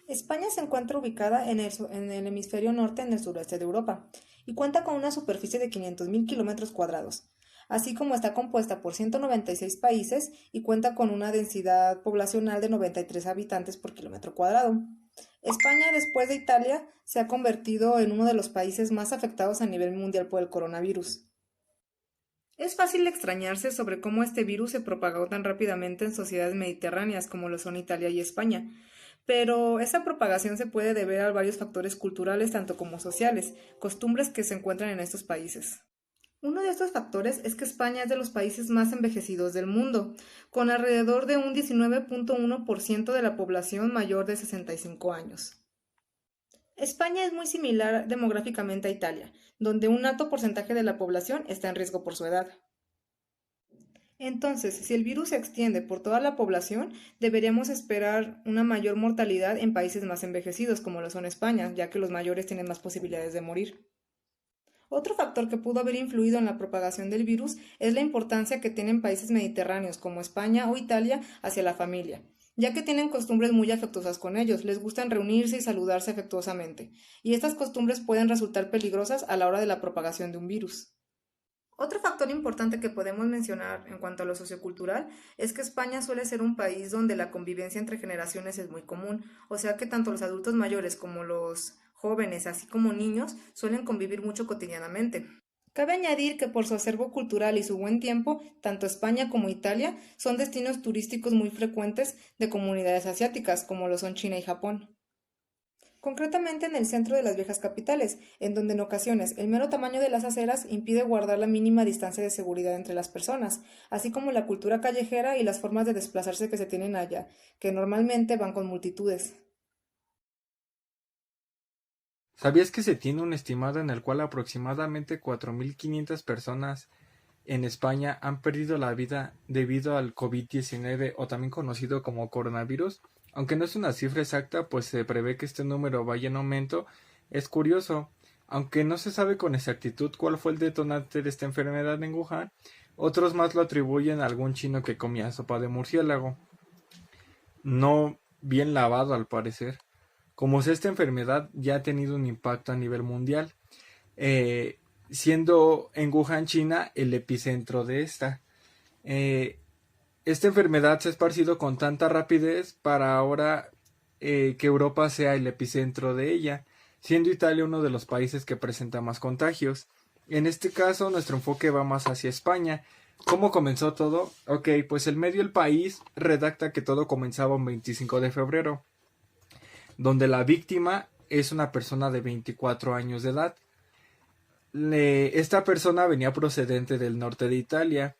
España se encuentra ubicada en el hemisferio norte en el sureste de Europa y cuenta con una superficie de 500.000 kilómetros cuadrados, así como está compuesta por 196 países y cuenta con una densidad poblacional de 93 habitantes por kilómetro cuadrado. España, después de Italia, se ha convertido en uno de los países más afectados a nivel mundial por el coronavirus. Es fácil extrañarse sobre cómo este virus se propagó tan rápidamente en sociedades mediterráneas como lo son Italia y España, pero esa propagación se puede deber a varios factores culturales tanto como sociales, costumbres que se encuentran en estos países. Uno de estos factores es que España es de los países más envejecidos del mundo, con alrededor de un 19.1% de la población mayor de 65 años. España es muy similar demográficamente a Italia, donde un alto porcentaje de la población está en riesgo por su edad. Entonces, si el virus se extiende por toda la población, deberíamos esperar una mayor mortalidad en países más envejecidos, como lo son España, ya que los mayores tienen más posibilidades de morir. Otro factor que pudo haber influido en la propagación del virus es la importancia que tienen países mediterráneos como España o Italia hacia la familia, ya que tienen costumbres muy afectuosas con ellos, les gustan reunirse y saludarse afectuosamente, y estas costumbres pueden resultar peligrosas a la hora de la propagación de un virus. Otro factor importante que podemos mencionar en cuanto a lo sociocultural es que España suele ser un país donde la convivencia entre generaciones es muy común, o sea que tanto los adultos mayores como los jóvenes, así como niños, suelen convivir mucho cotidianamente. Cabe añadir que por su acervo cultural y su buen tiempo, tanto España como Italia son destinos turísticos muy frecuentes de comunidades asiáticas, como lo son China y Japón. Concretamente en el centro de las viejas capitales, en donde en ocasiones el mero tamaño de las aceras impide guardar la mínima distancia de seguridad entre las personas, así como la cultura callejera y las formas de desplazarse que se tienen allá, que normalmente van con multitudes. ¿Sabías que se tiene un estimado en el cual aproximadamente 4.500 personas en España han perdido la vida debido al COVID-19 o también conocido como coronavirus? Aunque no es una cifra exacta, pues se prevé que este número vaya en aumento. Es curioso, aunque no se sabe con exactitud cuál fue el detonante de esta enfermedad en Wuhan, otros más lo atribuyen a algún chino que comía sopa de murciélago, no bien lavado al parecer. Como si esta enfermedad ya ha tenido un impacto a nivel mundial, eh, siendo en Wuhan, China, el epicentro de esta. Eh, esta enfermedad se ha esparcido con tanta rapidez para ahora que Europa sea el epicentro de ella, siendo Italia uno de los países que presenta más contagios. En este caso, nuestro enfoque va más hacia España. ¿Cómo comenzó todo? Ok, pues el medio El País redacta que todo comenzaba un 25 de febrero, donde la víctima es una persona de 24 años de edad. Esta persona venía procedente del norte de Italia.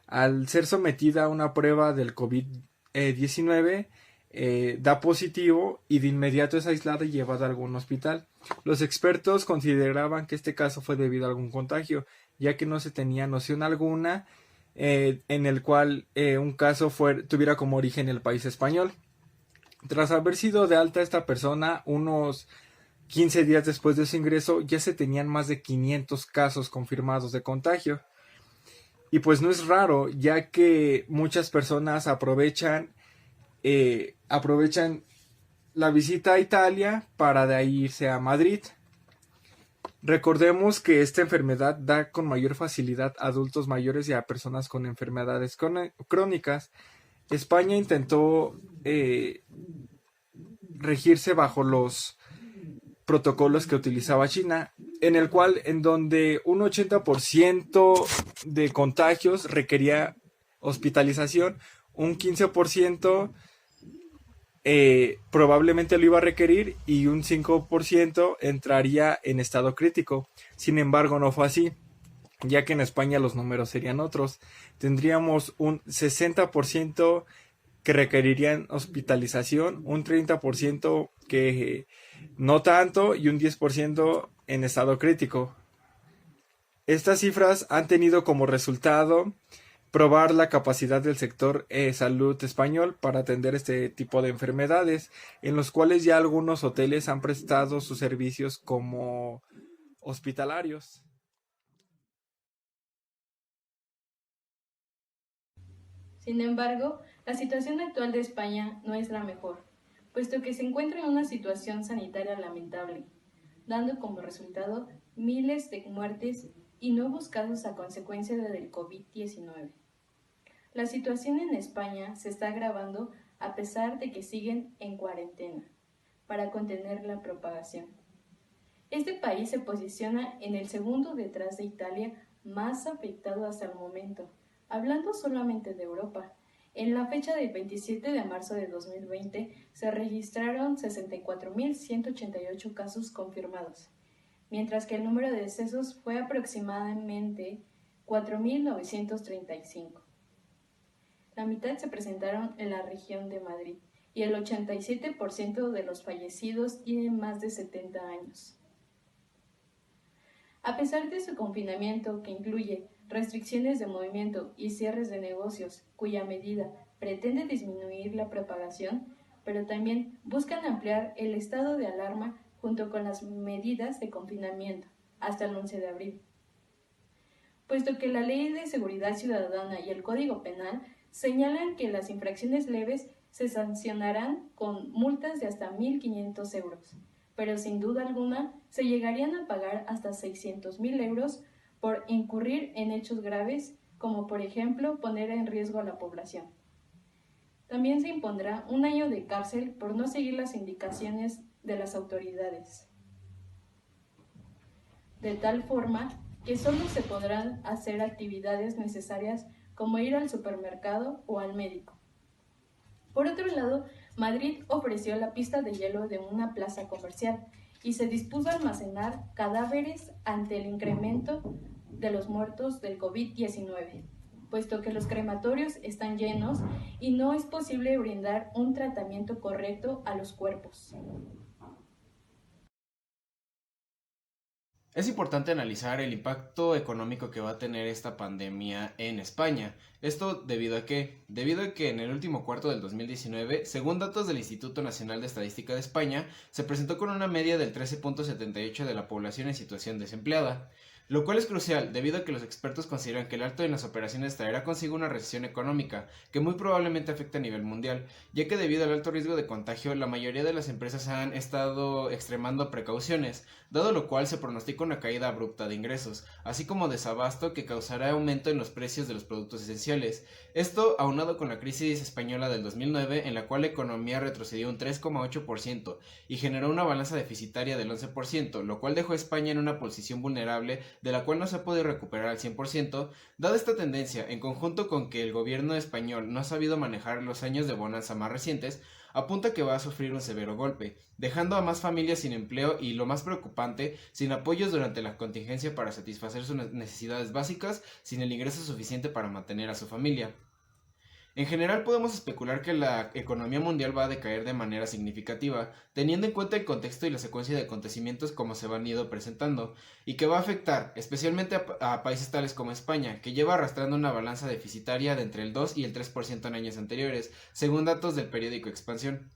Al ser sometida a una prueba del COVID-19, da positivo y de inmediato es aislada y llevada a algún hospital. Los expertos consideraban que este caso fue debido a algún contagio, ya que no se tenía noción alguna en el cual un caso tuviera como origen el país español. Tras haber sido de alta esta persona, unos 15 días después de su ingreso ya se tenían más de 500 casos confirmados de contagio. Y pues no es raro, ya que muchas personas aprovechan la visita a Italia para de ahí irse a Madrid. Recordemos que esta enfermedad da con mayor facilidad a adultos mayores y a personas con enfermedades crónicas. España intentó regirse bajo los protocolos que utilizaba China, en donde un 80% de contagios requería hospitalización, un 15% probablemente lo iba a requerir y un 5% entraría en estado crítico. Sin embargo, no fue así, ya que en España los números serían otros. Tendríamos un 60% que requerirían hospitalización, un 30% que no tanto y un 10% en estado crítico. Estas cifras han tenido como resultado probar la capacidad del sector salud español para atender este tipo de enfermedades, en los cuales ya algunos hoteles han prestado sus servicios como hospitalarios. Sin embargo, la situación actual de España no es la mejor, puesto que se encuentra en una situación sanitaria lamentable, dando como resultado miles de muertes y nuevos casos a consecuencia del COVID-19. La situación en España se está agravando a pesar de que siguen en cuarentena para contener la propagación. Este país se posiciona en el segundo detrás de Italia más afectado hasta el momento, hablando solamente de Europa. En la fecha del 27 de marzo de 2020 se registraron 64.188 casos confirmados, mientras que el número de decesos fue aproximadamente 4.935. La mitad se presentaron en la región de Madrid y el 87% de los fallecidos tienen más de 70 años. A pesar de su confinamiento, que incluye restricciones de movimiento y cierres de negocios, cuya medida pretende disminuir la propagación, pero también buscan ampliar el estado de alarma junto con las medidas de confinamiento hasta el 11 de abril. Puesto que la Ley de Seguridad Ciudadana y el Código Penal señalan que las infracciones leves se sancionarán con multas de hasta 1.500 euros, pero sin duda alguna se llegarían a pagar hasta 600.000 euros por incurrir en hechos graves, como por ejemplo poner en riesgo a la población. También se impondrá 1 año de cárcel por no seguir las indicaciones de las autoridades, de tal forma que solo se podrán hacer actividades necesarias como ir al supermercado o al médico. Por otro lado, Madrid ofreció la pista de hielo de una plaza comercial y se dispuso a almacenar cadáveres ante el incremento de los muertos del COVID-19, puesto que los crematorios están llenos y no es posible brindar un tratamiento correcto a los cuerpos. Es importante analizar el impacto económico que va a tener esta pandemia en España. Esto debido a que en el último cuarto del 2019, según datos del Instituto Nacional de Estadística de España, se presentó con una media del 13.78 de la población en situación desempleada, lo cual es crucial debido a que los expertos consideran que el alto en las operaciones traerá consigo una recesión económica que muy probablemente afecte a nivel mundial, ya que debido al alto riesgo de contagio la mayoría de las empresas han estado extremando precauciones, dado lo cual se pronostica una caída abrupta de ingresos, así como desabasto que causará aumento en los precios de los productos esenciales. Esto aunado con la crisis española del 2009, en la cual la economía retrocedió un 3,8% y generó una balanza deficitaria del 11%, lo cual dejó a España en una posición vulnerable de la cual no se ha podido recuperar al 100%, dada esta tendencia, en conjunto con que el gobierno español no ha sabido manejar los años de bonanza más recientes, apunta que va a sufrir un severo golpe, dejando a más familias sin empleo y, lo más preocupante, sin apoyos durante la contingencia para satisfacer sus necesidades básicas, sin el ingreso suficiente para mantener a su familia. En general podemos especular que la economía mundial va a decaer de manera significativa, teniendo en cuenta el contexto y la secuencia de acontecimientos como se van ido presentando, y que va a afectar especialmente a países tales como España, que lleva arrastrando una balanza deficitaria de entre el 2 y el 3% en años anteriores, según datos del periódico Expansión.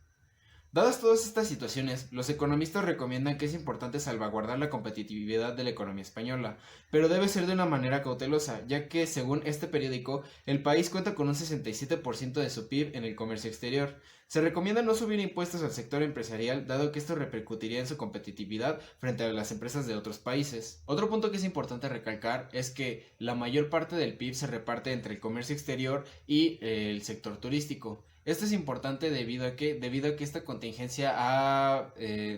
Dadas todas estas situaciones, los economistas recomiendan que es importante salvaguardar la competitividad de la economía española, pero debe ser de una manera cautelosa, ya que, según este periódico, el país cuenta con un 67% de su PIB en el comercio exterior. Se recomienda no subir impuestos al sector empresarial, dado que esto repercutiría en su competitividad frente a las empresas de otros países. Otro punto que es importante recalcar es que la mayor parte del PIB se reparte entre el comercio exterior y el sector turístico. Esto es importante debido a que esta contingencia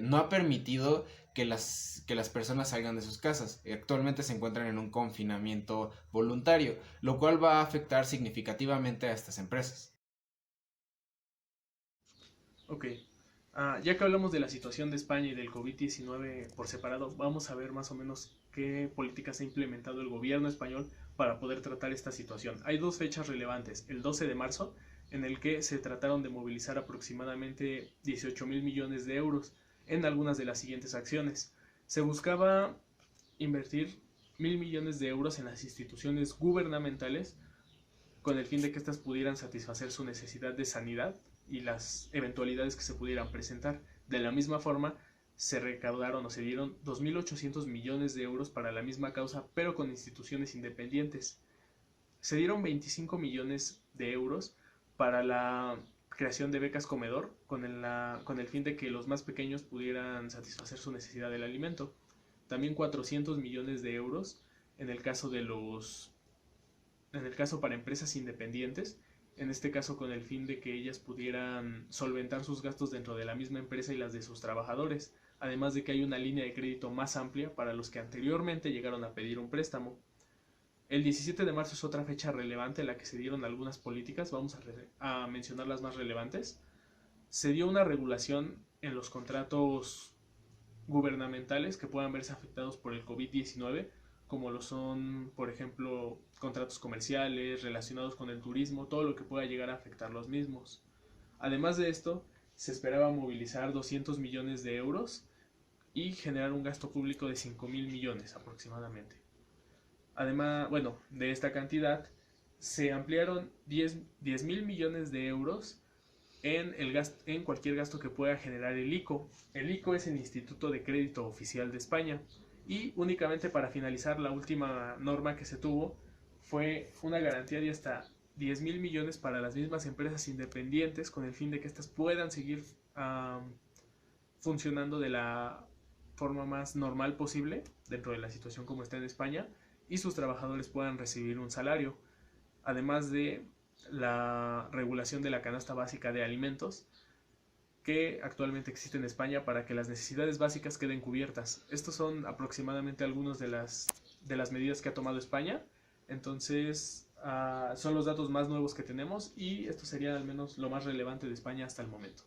no ha permitido que las personas salgan de sus casas. Actualmente se encuentran en un confinamiento voluntario, lo cual va a afectar significativamente a estas empresas. Ok, ya que hablamos de la situación de España y del COVID-19 por separado, vamos a ver más o menos qué políticas ha implementado el gobierno español para poder tratar esta situación. Hay dos fechas relevantes: el 12 de marzo, en el que se trataron de movilizar aproximadamente 18.000 millones de euros en algunas de las siguientes acciones. Se buscaba invertir 1.000 millones de euros en las instituciones gubernamentales con el fin de que éstas pudieran satisfacer su necesidad de sanidad y las eventualidades que se pudieran presentar. De la misma forma, se recaudaron o se dieron 2.800 millones de euros para la misma causa, pero con instituciones independientes. Se dieron 25 millones de euros para la creación de becas comedor con el fin de que los más pequeños pudieran satisfacer su necesidad del alimento. También 400 millones de euros en el caso para empresas independientes, en este caso con el fin de que ellas pudieran solventar sus gastos dentro de la misma empresa y las de sus trabajadores, además de que hay una línea de crédito más amplia para los que anteriormente llegaron a pedir un préstamo. El 17 de marzo es otra fecha relevante en la que se dieron algunas políticas, vamos a mencionar las más relevantes. Se dio una regulación en los contratos gubernamentales que puedan verse afectados por el COVID-19, como lo son, por ejemplo, contratos comerciales relacionados con el turismo, todo lo que pueda llegar a afectar los mismos. Además de esto, se esperaba movilizar 200 millones de euros y generar un gasto público de 5.000 millones aproximadamente. Además, de esta cantidad, se ampliaron 10.000 millones de euros en cualquier gasto que pueda generar el ICO. El ICO es el Instituto de Crédito Oficial de España. Y únicamente para finalizar, la última norma que se tuvo fue una garantía de hasta 10.000 millones para las mismas empresas independientes con el fin de que éstas puedan seguir funcionando de la forma más normal posible dentro de la situación como está en España y sus trabajadores puedan recibir un salario, además de la regulación de la canasta básica de alimentos que actualmente existe en España para que las necesidades básicas queden cubiertas. Estos son aproximadamente algunos de las medidas que ha tomado España. Entonces, son los datos más nuevos que tenemos y esto sería al menos lo más relevante de España hasta el momento.